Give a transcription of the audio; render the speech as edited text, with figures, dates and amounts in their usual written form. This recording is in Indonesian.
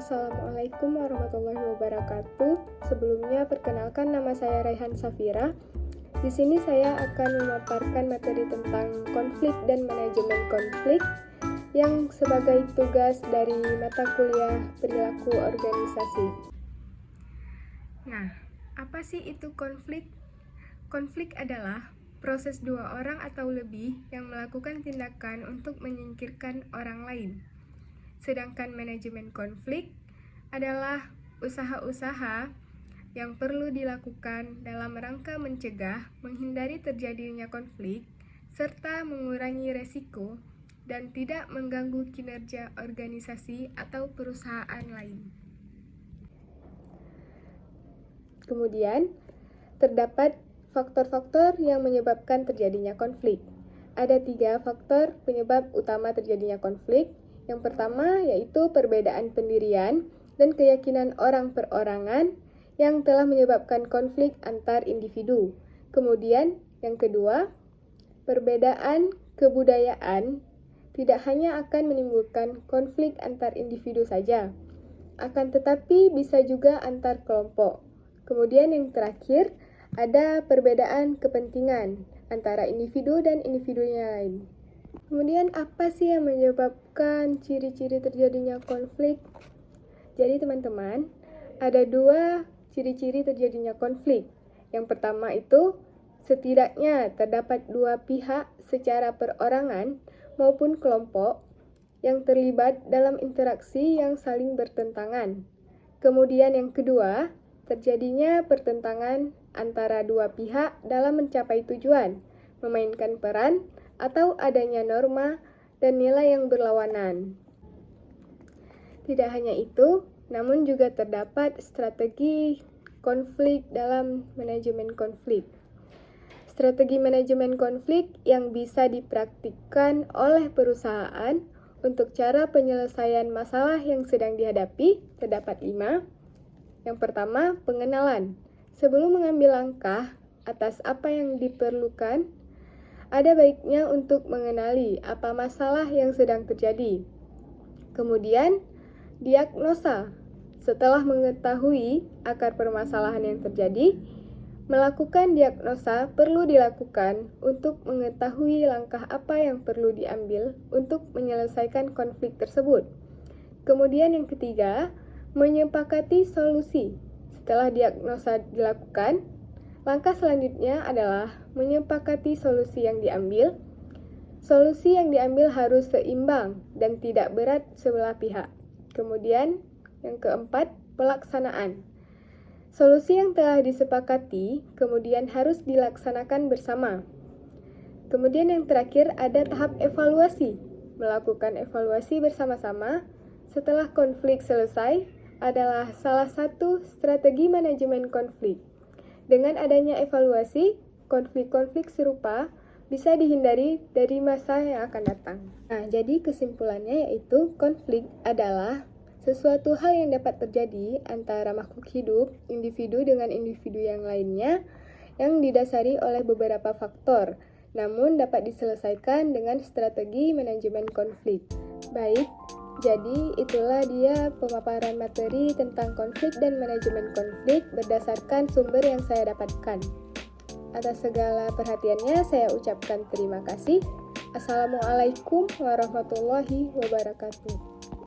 Assalamualaikum warahmatullahi wabarakatuh. Sebelumnya, perkenalkan nama saya Raihan Safira. Di sini saya akan memaparkan materi tentang konflik dan manajemen konflik yang sebagai tugas dari mata kuliah perilaku organisasi. Nah, apa sih itu konflik? Konflik adalah proses dua orang atau lebih yang melakukan tindakan untuk menyingkirkan orang lain. Sedangkan manajemen konflik adalah usaha-usaha yang perlu dilakukan dalam rangka mencegah, menghindari terjadinya konflik, serta mengurangi resiko dan tidak mengganggu kinerja organisasi atau perusahaan lain. Kemudian, terdapat faktor-faktor yang menyebabkan terjadinya konflik. Ada 3 faktor penyebab utama terjadinya konflik. Yang pertama yaitu perbedaan pendirian dan keyakinan orang perorangan yang telah menyebabkan konflik antar individu. Kemudian yang kedua, perbedaan kebudayaan tidak hanya akan menimbulkan konflik antar individu saja, akan tetapi bisa juga antar kelompok. Kemudian yang terakhir, ada perbedaan kepentingan antara individu dan individu yang lain. Kemudian apa sih yang menyebabkan ciri-ciri terjadinya konflik? Jadi teman-teman, ada 2 ciri-ciri terjadinya konflik. Yang pertama itu, setidaknya terdapat 2 pihak secara perorangan maupun kelompok yang terlibat dalam interaksi yang saling bertentangan. Kemudian yang kedua, terjadinya pertentangan antara 2 pihak dalam mencapai tujuan, memainkan peran, atau adanya norma dan nilai yang berlawanan. Tidak hanya itu, namun juga terdapat strategi konflik dalam manajemen konflik. Strategi manajemen konflik yang bisa dipraktikkan oleh perusahaan untuk cara penyelesaian masalah yang sedang dihadapi terdapat 5. Yang pertama, pengenalan. Sebelum mengambil langkah atas apa yang diperlukan, ada baiknya untuk mengenali apa masalah yang sedang terjadi. Kemudian, diagnosa. Setelah mengetahui akar permasalahan yang terjadi, melakukan diagnosa perlu dilakukan untuk mengetahui langkah apa yang perlu diambil untuk menyelesaikan konflik tersebut. Kemudian yang ketiga, menyepakati solusi. Setelah diagnosa dilakukan, langkah selanjutnya adalah menyepakati solusi yang diambil. Solusi yang diambil harus seimbang dan tidak berat sebelah pihak. Kemudian, yang keempat, pelaksanaan. Solusi yang telah disepakati kemudian harus dilaksanakan bersama. Kemudian yang terakhir ada tahap evaluasi. Melakukan evaluasi bersama-sama setelah konflik selesai adalah salah satu strategi manajemen konflik. Dengan adanya evaluasi, konflik-konflik serupa bisa dihindari dari masa yang akan datang. Nah, jadi kesimpulannya yaitu konflik adalah sesuatu hal yang dapat terjadi antara makhluk hidup, individu dengan individu yang lainnya, yang didasari oleh beberapa faktor, namun dapat diselesaikan dengan strategi manajemen konflik. Baik, jadi itulah dia pemaparan materi tentang konflik dan manajemen konflik berdasarkan sumber yang saya dapatkan. Atas segala perhatiannya saya ucapkan terima kasih. Assalamualaikum warahmatullahi wabarakatuh.